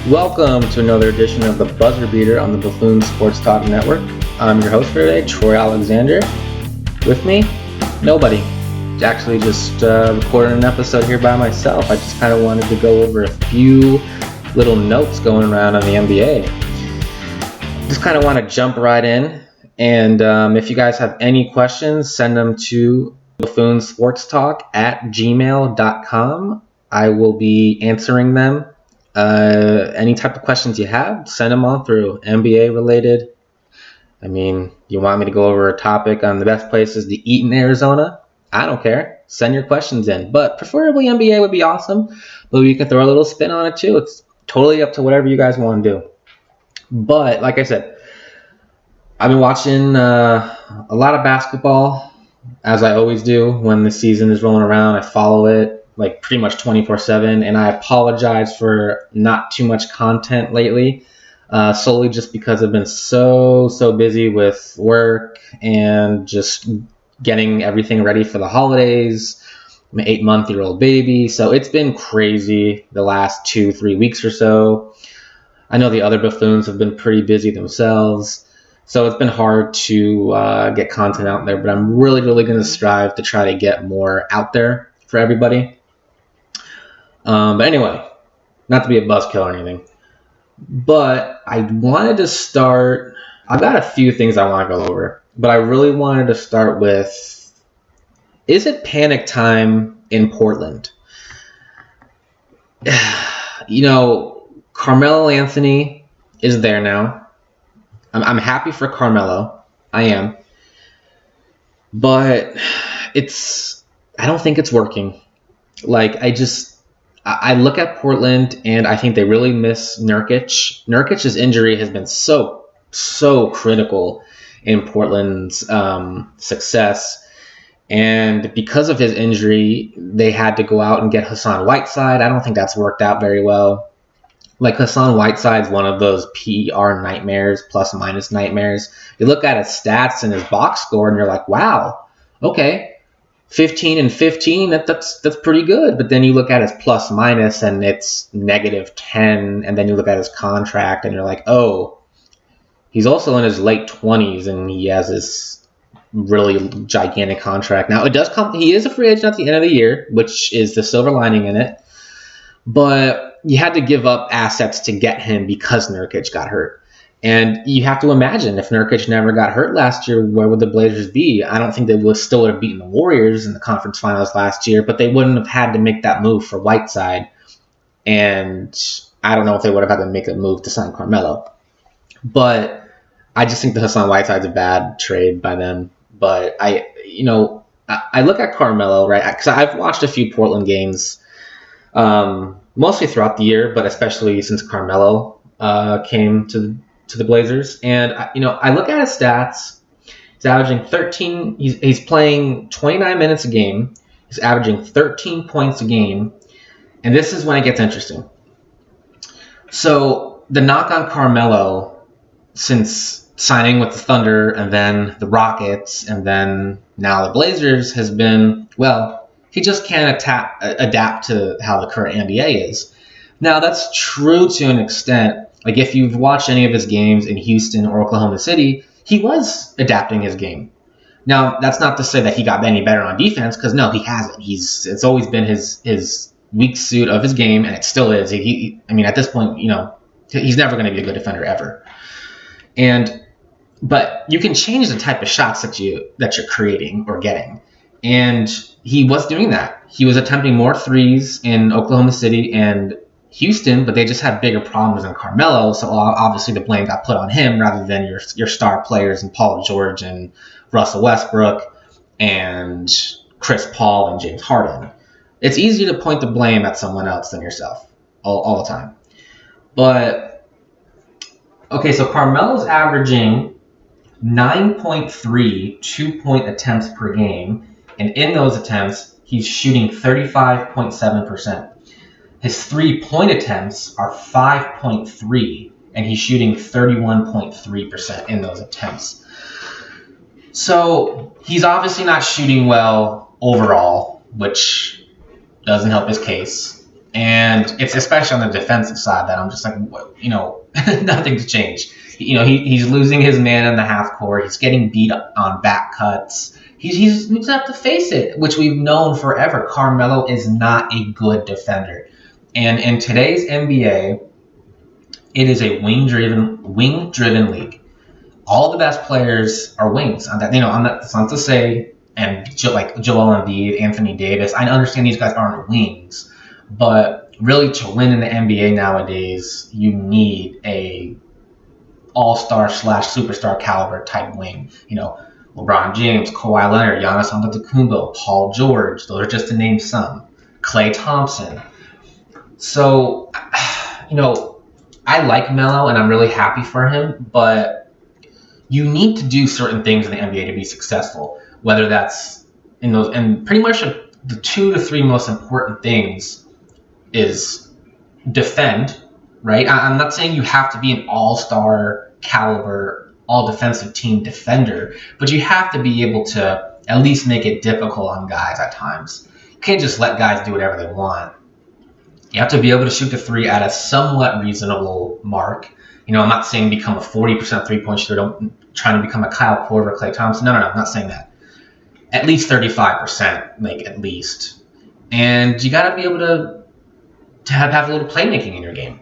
Welcome to another edition of the Buzzer Beater on the Buffoon Sports Talk Network. I'm your host for today, Troy Alexander. With me, nobody. Actually, just recording an episode here by myself. I just kind of wanted to go over a few little notes going around on the NBA. Just kind of want to jump right in. And if you guys have any questions, send them to buffoonsportstalk@gmail.com. I will be answering them. Any type of questions you have, send them on through. NBA related. I mean, you want me to go over a topic on the best places to eat in Arizona? I don't care. Send your questions in. But preferably NBA would be awesome. But you can throw a little spin on it too. It's totally up to whatever you guys want to do. But like I said, I've been watching a lot of basketball, as I always do when the season is rolling around. I follow it like pretty much 24/7, and I apologize for not too much content lately, solely just because I've been so busy with work and just getting everything ready for the holidays. I'm an 8-month-old baby, so it's been crazy the last 2-3 weeks or so. I know the other buffoons have been pretty busy themselves. So it's been hard to get content out there, but I'm really going to strive to try to get more out there for everybody. But anyway, not to be a buzzkill or anything, but I wanted to start. I've got a few things I want to go over, but I really wanted to start with, is it panic time in Portland? You know, Carmelo Anthony is there now. I'm happy for Carmelo. I am. But I don't think it's working. Like, I look at Portland and I think they really miss Nurkic. Nurkic's injury has been so critical in Portland's success. And because of his injury, they had to go out and get Hassan Whiteside. I don't think that's worked out very well. Like, Hassan Whiteside's one of those PR nightmares, plus minus nightmares. You look at his stats and his box score, and you're like, wow, okay, 15 and 15, that's pretty good. But then you look at his plus minus, and it's -10, and then you look at his contract, and you're like, oh, he's also in his late 20s, and he has this really gigantic contract. Now, he is a free agent at the end of the year, which is the silver lining in it. But you had to give up assets to get him because Nurkic got hurt. And you have to imagine, if Nurkic never got hurt last year, where would the Blazers be? I don't think they would have beaten the Warriors in the conference finals last year, but they wouldn't have had to make that move for Whiteside. And I don't know if they would have had to make a move to sign Carmelo. But I just think the Hassan Whiteside's a bad trade by them. But I look at Carmelo, right? Because I've watched a few Portland games, mostly throughout the year, but especially since Carmelo came to the Blazers. And I look at his stats. He's averaging 13. He's playing 29 minutes a game. He's averaging 13 points a game. And this is when it gets interesting. So the knock on Carmelo, since signing with the Thunder and then the Rockets and then now the Blazers, has been, well, he just can't adapt to how the current NBA is. Now, that's true to an extent. Like, if you've watched any of his games in Houston or Oklahoma City, he was adapting his game. Now, that's not to say that he got any better on defense, because no, he hasn't. It's always been his weak suit of his game, and it still is. At this point, he's never going to be a good defender ever. But you can change the type of shots that you're creating or getting. And he was doing that. He was attempting more threes in Oklahoma City and Houston, but they just had bigger problems than Carmelo. So obviously the blame got put on him rather than your star players and Paul George and Russell Westbrook and Chris Paul and James Harden. It's easy to point the blame at someone else than yourself all the time. But, okay, so Carmelo's averaging 9.3 2-point attempts per game. And in those attempts, he's shooting 35.7%. His 3-point attempts are 5.3, and he's shooting 31.3% in those attempts. So he's obviously not shooting well overall, which doesn't help his case. And it's especially on the defensive side that I'm just like, nothing's changed. He's losing his man in the half court. He's getting beat on back cuts. He's going to have to face it, which we've known forever. Carmelo is not a good defender. And in today's NBA, it is a wing-driven league. All the best players are wings. That's not to say, and like Joel Embiid, Anthony Davis, I understand these guys aren't wings, but really to win in the NBA nowadays, you need a all-star / superstar caliber type wing. LeBron James, Kawhi Leonard, Giannis Antetokounmpo, Paul George. Those are just to name some. Klay Thompson. So, I like Melo and I'm really happy for him, but you need to do certain things in the NBA to be successful. Whether that's in those, and pretty much the 2 to 3 most important things is defend, right? I'm not saying you have to be an all-star caliber, all-defensive team defender, but you have to be able to at least make it difficult on guys at times. You can't just let guys do whatever they want. You have to be able to shoot the three at a somewhat reasonable mark. I'm not saying become a 40% three-point shooter. Don't trying to become a Kyle Korver, Klay Thompson. No, I'm not saying that. At least 35%, at least. And you got to be able to have a little playmaking in your game.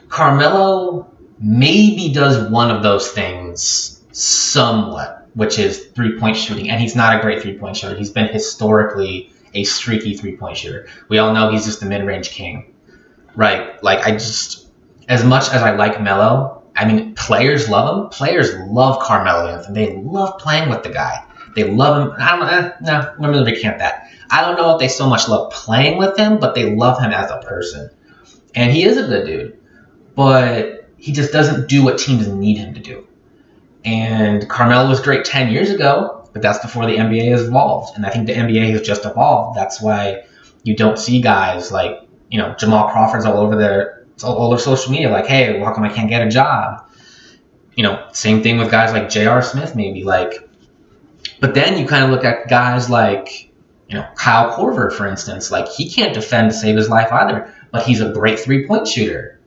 Carmelo maybe does one of those things somewhat, which is three-point shooting. And he's not a great three-point shooter. He's been historically a streaky three-point shooter. We all know he's just the mid-range king, right? As much as I like Melo, players love him. Players love Carmelo Anthony. They love playing with the guy. They love him. I don't know. No, I'm going to recant that. I don't know if they so much love playing with him, but they love him as a person. And he is a good dude, but he just doesn't do what teams need him to do. And Carmelo was great 10 years ago, but that's before the NBA has evolved. And I think the NBA has just evolved. That's why you don't see guys like, Jamal Crawford's all over social media, like, hey, how come I can't get a job? Same thing with guys like J.R. Smith, maybe. But then you kind of look at guys like, Kyle Korver, for instance. He can't defend to save his life either, but he's a great three-point shooter.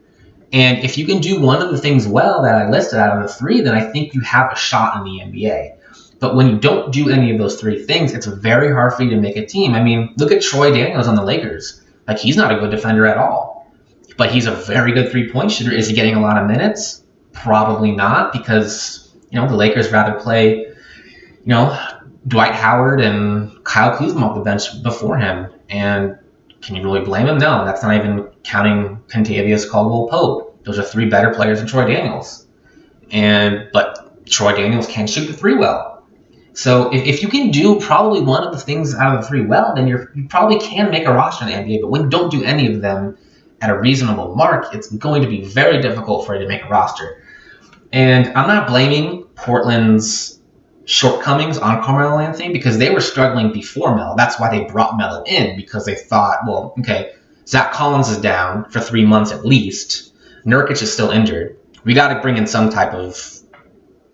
And if you can do one of the things well that I listed out of the three, then I think you have a shot in the NBA. But when you don't do any of those three things, it's very hard for you to make a team. Look at Troy Daniels on the Lakers. He's not a good defender at all. But he's a very good three-point shooter. Is he getting a lot of minutes? Probably not, because, the Lakers rather play, Dwight Howard and Kyle Kuzma off the bench before him. And can you really blame him? No, that's not even counting Kentavious Caldwell-Pope. Those are three better players than Troy Daniels. But Troy Daniels can't shoot the three well. So if you can do probably one of the things out of the three well, then you probably can make a roster in the NBA. But when you don't do any of them at a reasonable mark, it's going to be very difficult for you to make a roster. And I'm not blaming Portland's shortcomings on Carmelo Anthony because they were struggling before Melo. That's why they brought Melo in, because they thought, well, okay, Zach Collins is down for 3 months at least. Nurkic is still injured. We got to bring in some type of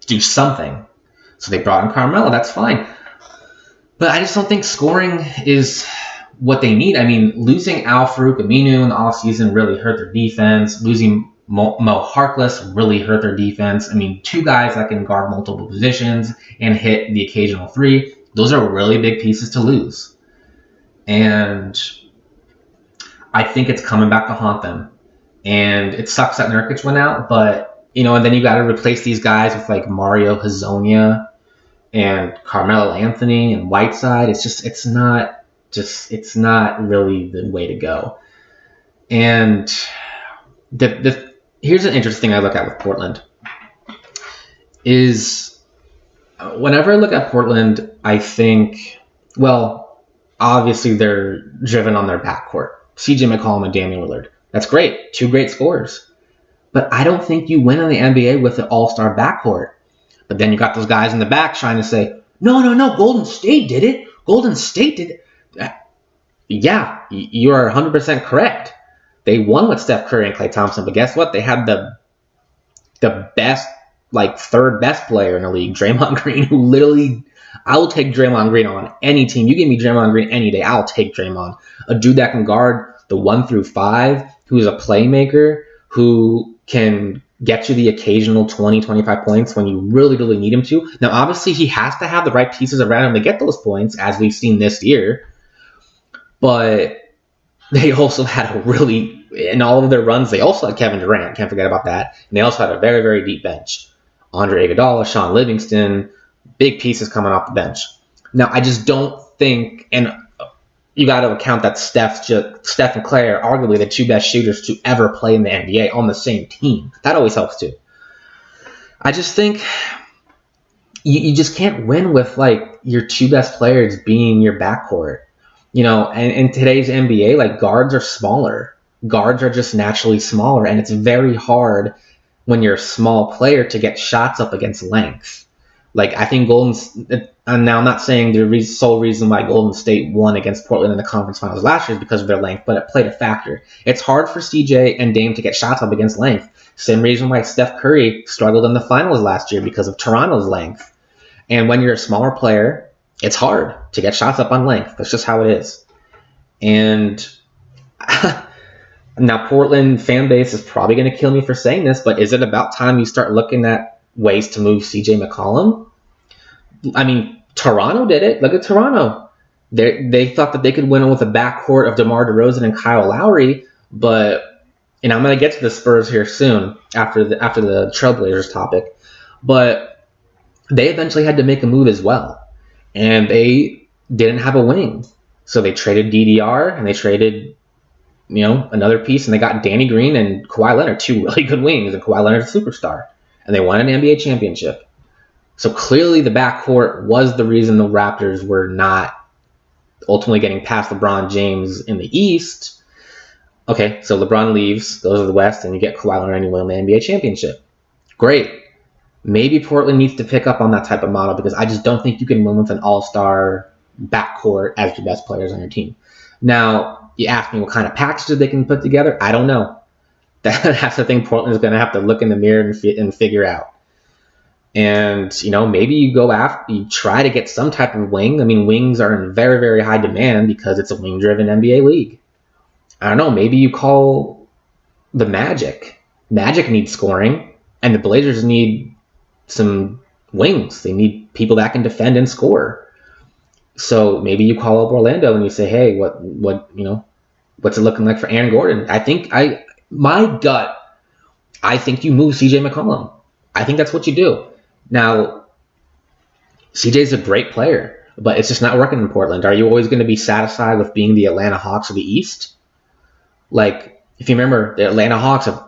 do something. So they brought in Carmelo. That's fine. But I just don't think scoring is what they need. Losing Al-Farouq Aminu in the offseason really hurt their defense. Losing Mo Harkless really hurt their defense. 2 guys that can guard multiple positions and hit the occasional three. Those are really big pieces to lose. And I think it's coming back to haunt them. And it sucks that Nurkic went out, but and then you got to replace these guys with Mario Hezonja and Carmelo Anthony and Whiteside. It's not really the way to go. And here's an interesting thing I look at with Portland is whenever I look at Portland, I think, well, obviously they're driven on their backcourt. CJ McCollum and Damian Lillard. That's great. 2 great scorers. But I don't think you win in the NBA with an all-star backcourt. But then you got those guys in the back trying to say, no, Golden State did it. Golden State did it. Yeah, you are 100% correct. They won with Steph Curry and Klay Thompson, but guess what? They had the best, third best player in the league, Draymond Green, who literally, I will take Draymond Green on any team. You give me Draymond Green any day, I'll take Draymond. A dude that can guard the 1 through 5, who's a playmaker, who can get you the occasional 20, 25 points when you really, really need him to. Now, obviously, he has to have the right pieces around him to get those points, as we've seen this year. But they also had a really, in all of their runs, they also had Kevin Durant. Can't forget about that. And they also had a very, very deep bench. Andre Iguodala, Sean Livingston, big pieces coming off the bench. Now, I just don't think, and you got to account that Steph and Clay are arguably the two best shooters to ever play in the NBA on the same team. That always helps too. I just think you just can't win with like your two best players being your backcourt. And in today's NBA, like guards are smaller. Guards are just naturally smaller, and it's very hard when you're a small player to get shots up against length. Like I think and now I'm not saying the sole reason why Golden State won against Portland in the conference finals last year is because of their length, but it played a factor. It's hard for CJ and Dame to get shots up against length. Same reason why Steph Curry struggled in the finals last year because of Toronto's length. And when you're a smaller player, it's hard to get shots up on length. That's just how it is. And now Portland fan base is probably going to kill me for saying this, but is it about time you start looking at ways to move CJ McCollum? I mean, Toronto did it. Look at Toronto. They thought that they could win with a backcourt of DeMar DeRozan and Kyle Lowry, and I'm going to get to the Spurs here soon after the Trailblazers topic, but they eventually had to make a move as well, and they didn't have a wing, so they traded DDR and they traded another piece, and they got Danny Green and Kawhi Leonard, two really good wings, and Kawhi Leonard's a superstar, and they won an NBA championship. So clearly the backcourt was the reason the Raptors were not ultimately getting past LeBron James in the East. Okay, so LeBron leaves, goes to the West, and you get Kawhi Leonard and you win the NBA championship. Great. Maybe Portland needs to pick up on that type of model because I just don't think you can win with an all-star backcourt as your best players on your team. Now, you ask me what kind of packages they can put together. I don't know. That's the thing Portland is going to have to look in the mirror and figure out. And, maybe you try to get some type of wing. I mean, wings are in very, very high demand because it's a wing-driven NBA league. I don't know. Maybe you call the Magic. Magic needs scoring, and the Blazers need some wings. They need people that can defend and score. So maybe you call up Orlando and you say, hey, what's it looking like for Aaron Gordon? I think you move CJ McCollum. I think that's what you do. Now, CJ's a great player, but it's just not working in Portland. Are you always going to be satisfied with being the Atlanta Hawks of the East? Like, if you remember, the Atlanta Hawks have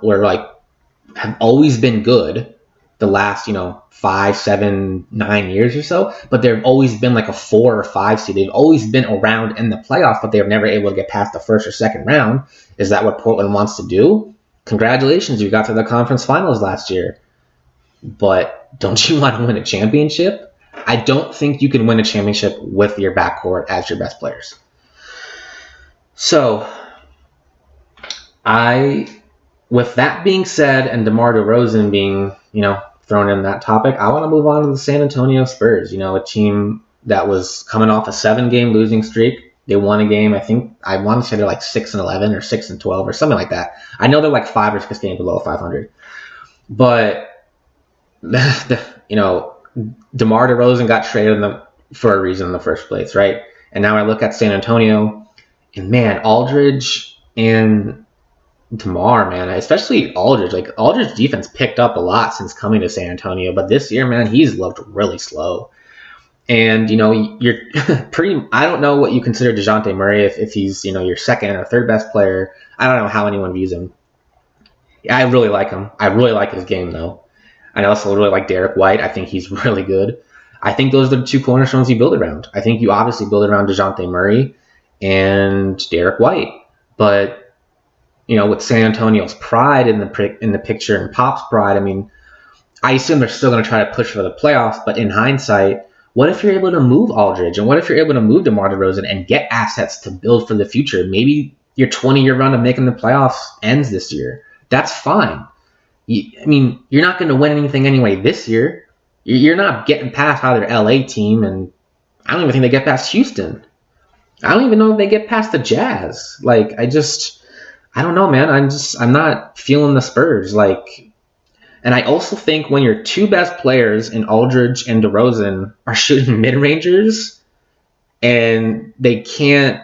always been good the last, 5, 7, 9 years or so, but they've always been like a 4 or 5 seed. They've always been around in the playoffs, but they're never able to get past the first or second round. Is that what Portland wants to do? Congratulations, you got to the conference finals last year. But don't you want to win a championship? I don't think you can win a championship with your backcourt as your best players. So, with that being said, and DeMar DeRozan being, thrown in that topic, I want to move on to the San Antonio Spurs, a team that was coming off a 7-game losing streak. They won a game, I want to say they're like 6-11 or 6-12 or something like that. I know they're like 5 or 6 games below 500. But DeMar DeRozan got traded for a reason in the first place, right? And now I look at San Antonio, and man, Aldridge and DeMar, man, especially Aldridge. Like Aldridge's defense picked up a lot since coming to San Antonio, but this year, man, he's looked really slow. And you're pretty. I don't know what you consider DeJounte Murray if he's your second or third best player. I don't know how anyone views him. I really like him. I really like his game though. I also really like Derek White. I think he's really good. I think those are the two cornerstones you build around. I think you obviously build around DeJounte Murray and Derek White. But, with San Antonio's pride in the picture and Pop's pride, I mean, I assume they're still going to try to push for the playoffs. But in hindsight, what if you're able to move Aldridge? And what if you're able to move DeMar DeRozan and get assets to build for the future? Maybe your 20-year run of making the playoffs ends this year. That's fine. You're not going to win anything anyway this year. You're not getting past either LA team, and I don't even think they get past Houston. I don't even know if they get past the Jazz. Like, I don't know, man. I'm not feeling the Spurs. Like, and I also think when your two best players in Aldridge and DeRozan are shooting mid-rangers and they can't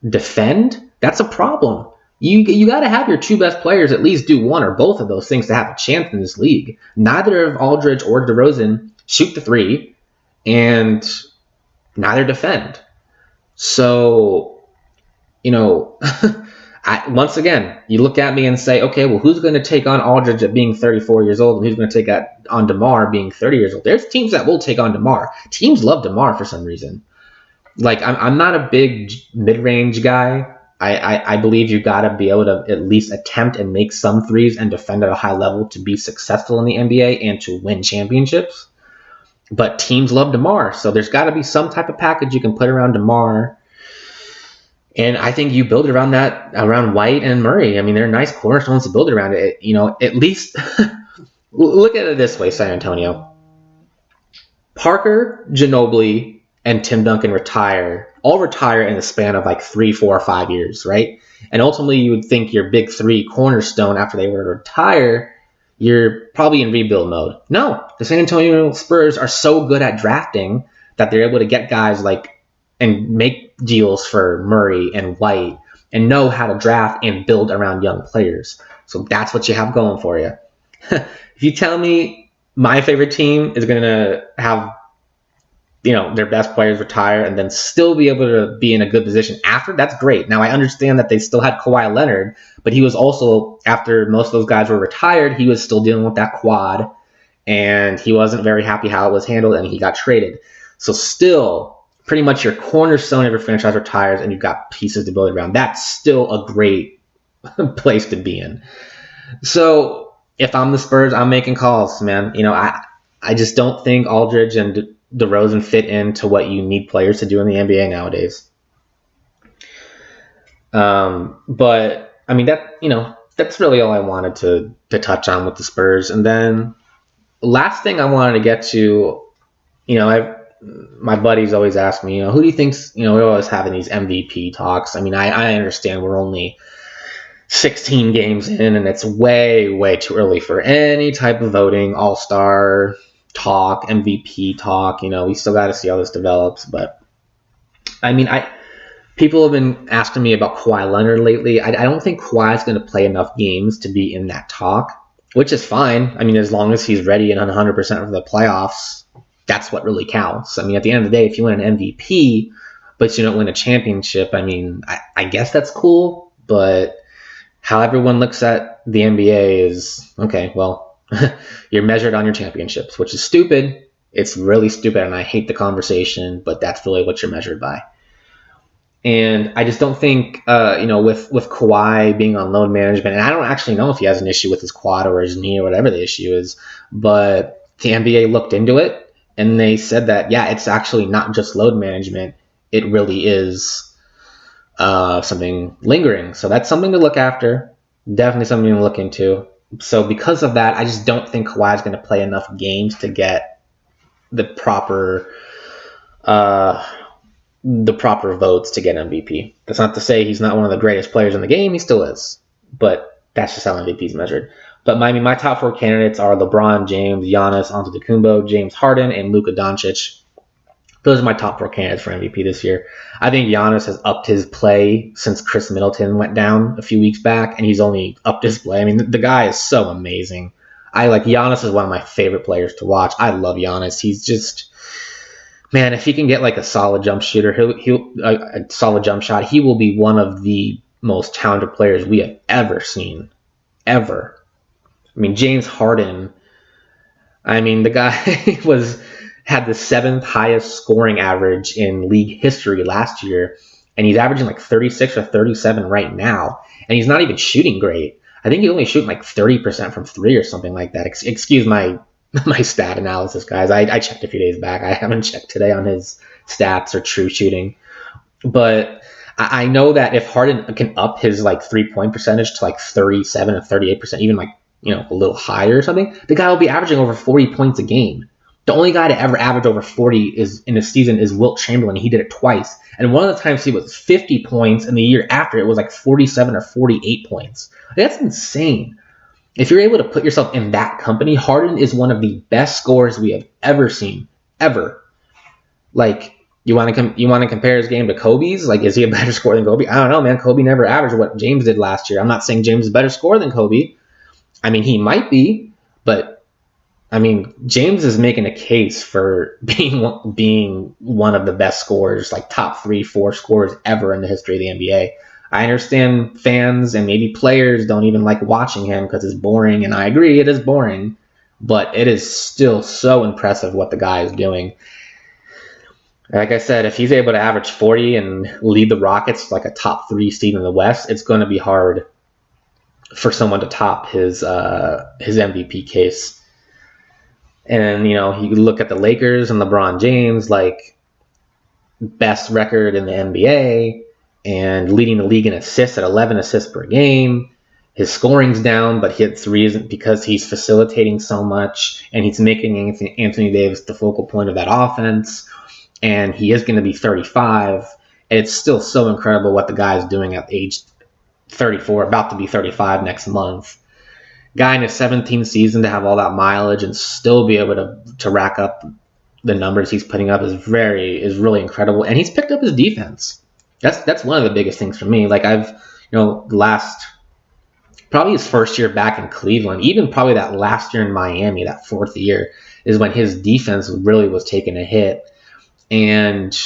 defend, that's a problem. You got to have your two best players at least do one or both of those things to have a chance in this league. Neither of Aldridge or DeRozan shoot the three, and neither defend. So, once again, you look at me and say, okay, well, who's going to take on Aldridge at being 34 years old, and who's going to take on DeMar being 30 years old? There's teams that will take on DeMar. Teams love DeMar for some reason. Like, I'm not a big mid-range guy. I believe you got to be able to at least attempt and make some threes and defend at a high level to be successful in the NBA and to win championships. But teams love DeMar, so there's got to be some type of package you can put around DeMar. And I think you build it around White and Murray. I mean, they're nice cornerstones to build it around. At least look at it this way, San Antonio. Parker, Ginobili, and Tim Duncan all retire in the span of like 3, 4, or 5 years, right? And ultimately, you would think your big three cornerstone after they were to retire, you're probably in rebuild mode. No, the San Antonio Spurs are so good at drafting that they're able to get guys like and make deals for Murray and White and know how to draft and build around young players. So that's what you have going for you. If you tell me my favorite team is going to have their best players retire and then still be able to be in a good position after, that's great. Now, I understand that they still had Kawhi Leonard, but he was also, after most of those guys were retired, he was still dealing with that quad, and he wasn't very happy how it was handled, and he got traded. So still, pretty much your cornerstone of your franchise retires, and you've got pieces to build around. That's still a great place to be in. So if I'm the Spurs, I'm making calls, man. I just don't think Aldridge and DeRozan fit into what you need players to do in the NBA nowadays. But I mean that's really all I wanted to touch on with the Spurs. And then last thing I wanted to get to, my buddies always ask me, who do you think's, we're always having these MVP talks. I mean, I understand we're only 16 games in, and it's way, way too early for any type of voting, all-star talk, MVP talk. We still got to see how this develops. But I mean, people have been asking me about Kawhi Leonard lately. I don't think Kawhi's going to play enough games to be in that talk, which is fine. I mean, as long as he's ready and 100% for the playoffs, that's what really counts. I mean, at the end of the day, if you win an MVP, but you don't win a championship, I mean, I guess that's cool. But how everyone looks at the NBA is, okay, well, you're measured on your championships, which is stupid. It's really stupid, and I hate the conversation, but that's really what you're measured by. And I just don't think, with Kawhi being on load management, and I don't actually know if he has an issue with his quad or his knee or whatever the issue is, but the NBA looked into it, and they said that, yeah, it's actually not just load management. It really is something lingering. So that's something to look after. Definitely something to look into. So because of that, I just don't think Kawhi is going to play enough games to get the proper votes to get MVP. That's not to say he's not one of the greatest players in the game. He still is. But that's just how MVP is measured. But my top 4 candidates are LeBron James, Giannis Antetokounmpo, James Harden, and Luka Doncic. Those are my top 4 candidates for MVP this year. I think Giannis has upped his play since Chris Middleton went down a few weeks back, and he's only upped his play. I mean, the guy is so amazing. Giannis is one of my favorite players to watch. I love Giannis. He's just, man, if he can get like a solid jump shooter, a solid jump shot, he will be one of the most talented players we have ever seen. Ever. I mean, James Harden, I mean, the guy had the 7th highest scoring average in league history last year, and he's averaging like 36 or 37 right now, and he's not even shooting great. I think he's only shooting like 30% from 3 or something like that. Excuse my stat analysis, guys. I checked a few days back. I haven't checked today on his stats or true shooting. But I know that if Harden can up his like 3-point percentage to like 37 or 38%, even like, a little higher or something, the guy will be averaging over 40 points a game. The only guy to ever average over 40 is in a season is Wilt Chamberlain. He did it twice. And one of the times he was 50 points, and the year after it was like 47 or 48 points. That's insane. If you're able to put yourself in that company, Harden is one of the best scorers we have ever seen, ever. Like, you want to compare his game to Kobe's? Like, is he a better scorer than Kobe? I don't know, man. Kobe never averaged what James did last year. I'm not saying James is a better scorer than Kobe. I mean, he might be, but I mean, James is making a case for being one of the best scorers, like top 3-4 scorers ever in the history of the NBA. I understand fans and maybe players don't even like watching him because it's boring, and I agree it is boring, but it is still so impressive what the guy is doing. Like I said, if he's able to average 40 and lead the Rockets like a top 3 seed in the West, it's going to be hard for someone to top his MVP case. And, you know, you look at the Lakers and LeBron James, like, best record in the NBA and leading the league in assists at 11 assists per game. His scoring's down, but hits threes because he's facilitating so much, and he's making Anthony Davis the focal point of that offense. And he is going to be 35. And it's still so incredible what the guy is doing at age 34, about to be 35 next month. Guy in his 17th season to have all that mileage and still be able to rack up the numbers he's putting up is really incredible. And he's picked up his defense. That's one of the biggest things for me. Like, probably his first year back in Cleveland, even probably that last year in Miami, that fourth year, is when his defense really was taking a hit. And,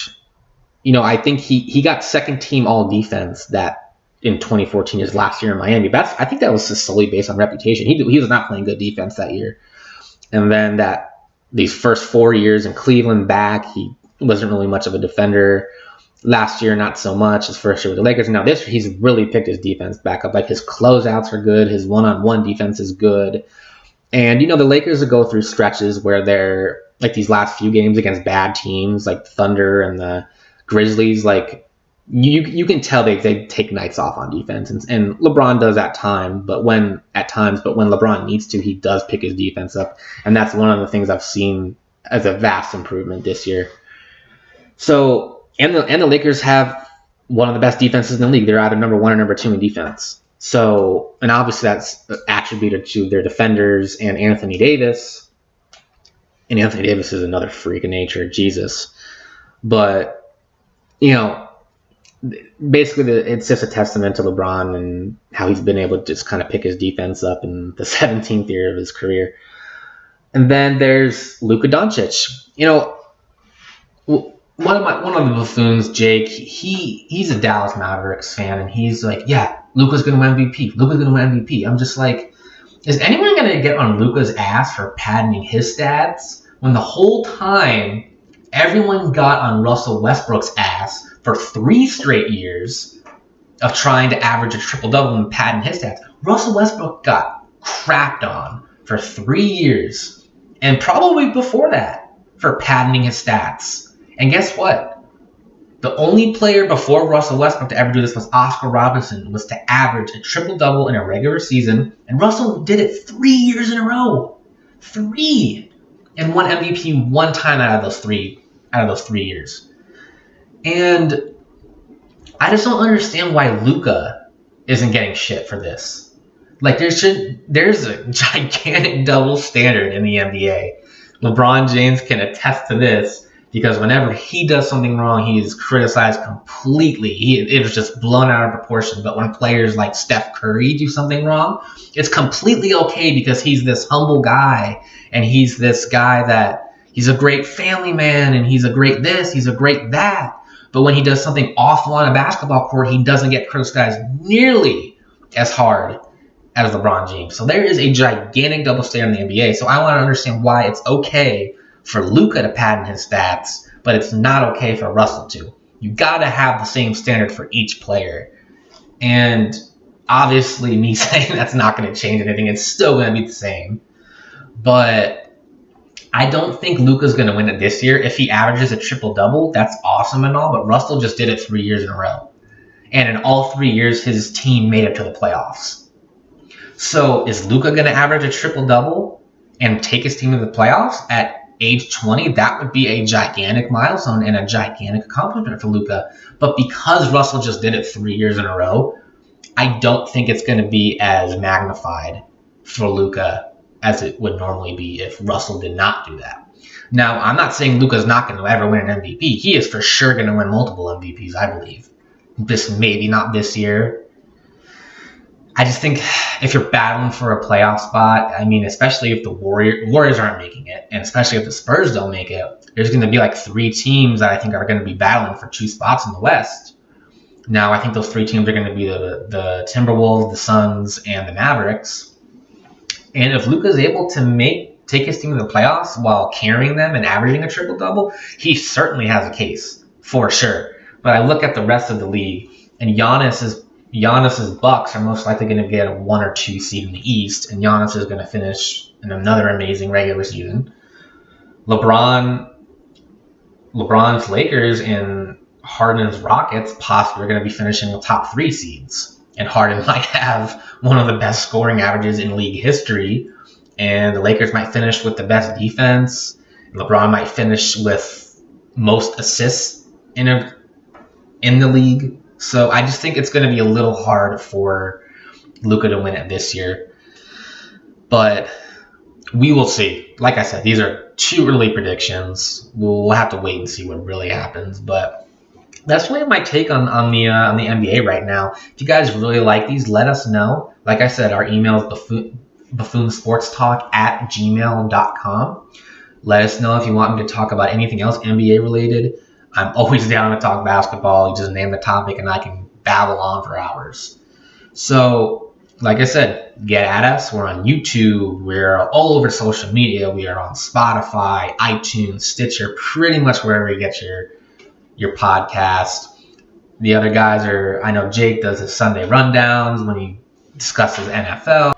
you know, I think he got second team all defense that in 2014, his last year in Miami. I think that was just solely based on reputation. He was not playing good defense that year. And then these first 4 years in Cleveland back, he wasn't really much of a defender. Last year, not so much. His first year with the Lakers. And now this year, he's really picked his defense back up. Like, his closeouts are good. His one-on-one defense is good. And, you know, the Lakers will go through stretches where they're, like, these last few games against bad teams, like the Thunder and the Grizzlies, like, you can tell they take nights off on defense, and LeBron does at times, but when LeBron needs to, he does pick his defense up, and that's one of the things I've seen as a vast improvement this year. So, and the Lakers have one of the best defenses in the league. They're either number 1 or number 2 in defense. So, and obviously that's attributed to their defenders and Anthony Davis. And Anthony Davis is another freak of nature, Jesus. But, you know, basically it's just a testament to LeBron and how he's been able to just kind of pick his defense up in the 17th year of his career. And then there's Luka Doncic. You know, one of the buffoons, Jake, he's a Dallas Mavericks fan, and he's like, yeah, Luka's going to win MVP. Luka's going to win MVP. I'm just like, is anyone going to get on Luka's ass for padding his stats when the whole time everyone got on Russell Westbrook's ass for 3 straight years of trying to average a triple-double and padding his stats? Russell Westbrook got crapped on for 3 years, and probably before that, for padding his stats. And guess what? The only player before Russell Westbrook to ever do this was Oscar Robertson, was to average a triple-double in a regular season, and Russell did it 3 years in a row. 3! And won MVP one time out of those three years. And I just don't understand why Luka isn't getting shit for this. Like, there's a gigantic double standard in the NBA. LeBron James can attest to this, because whenever he does something wrong, he is criticized completely. It was just blown out of proportion. But when players like Steph Curry do something wrong, it's completely okay because he's this humble guy, and he's this guy that he's a great family man, and he's a great this, he's a great that. But when he does something awful on a basketball court, he doesn't get criticized nearly as hard as LeBron James. So there is a gigantic double standard in the NBA. So I want to understand why it's okay for Luka to pad in his stats, but it's not okay for Russell to. You got to have the same standard for each player. And obviously, me saying that's not going to change anything. It's still going to be the same. But I don't think Luka's going to win it this year. If he averages a triple-double, that's awesome and all, but Russell just did it 3 years in a row. And in all 3 years, his team made it to the playoffs. So is Luka going to average a triple-double and take his team to the playoffs at age 20, that would be a gigantic milestone and a gigantic accomplishment for Luka. But because Russell just did it 3 years in a row, I don't think it's going to be as magnified for Luka as it would normally be if Russell did not do that. Now, I'm not saying Luka's not going to ever win an MVP. He is for sure going to win multiple MVPs, I believe. Just maybe not this year. I just think if you're battling for a playoff spot, I mean, especially if the Warriors aren't making it, and especially if the Spurs don't make it, there's going to be like 3 teams that I think are going to be battling for 2 spots in the West. Now, I think those 3 teams are going to be the Timberwolves, the Suns, and the Mavericks. And if Luka is able to take his team to the playoffs while carrying them and averaging a triple-double, he certainly has a case, for sure. But I look at the rest of the league, and Giannis's Bucks are most likely going to get a 1 or 2 seed in the East, and Giannis is going to finish in another amazing regular season. LeBron's Lakers and Harden's Rockets possibly are going to be finishing the top 3 seeds, and Harden might have one of the best scoring averages in league history, and the Lakers might finish with the best defense. LeBron might finish with most assists in the league. So I just think it's going to be a little hard for Luka to win it this year. But we will see. Like I said, these are 2 early predictions. We'll have to wait and see what really happens. But that's really my take on the NBA right now. If you guys really like these, let us know. Like I said, our email is buffoonsportstalk@gmail.com. Let us know if you want me to talk about anything else NBA related. I'm always down to talk basketball. You just name the topic and I can babble on for hours. So, like I said, get at us. We're on YouTube. We're all over social media. We are on Spotify, iTunes, Stitcher, pretty much wherever you get your podcast. The other guys I know Jake does his Sunday rundowns when he discusses NFL.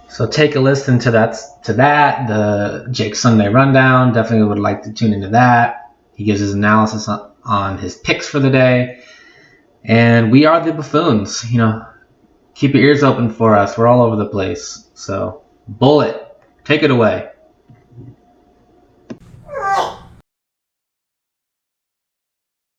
So take a listen to that, the Jake Sunday rundown. Definitely would like to tune into that. He gives his analysis on his picks for the day. And we are the Buffoons. Keep your ears open for us. We're all over the place. So, Bullet, take it away.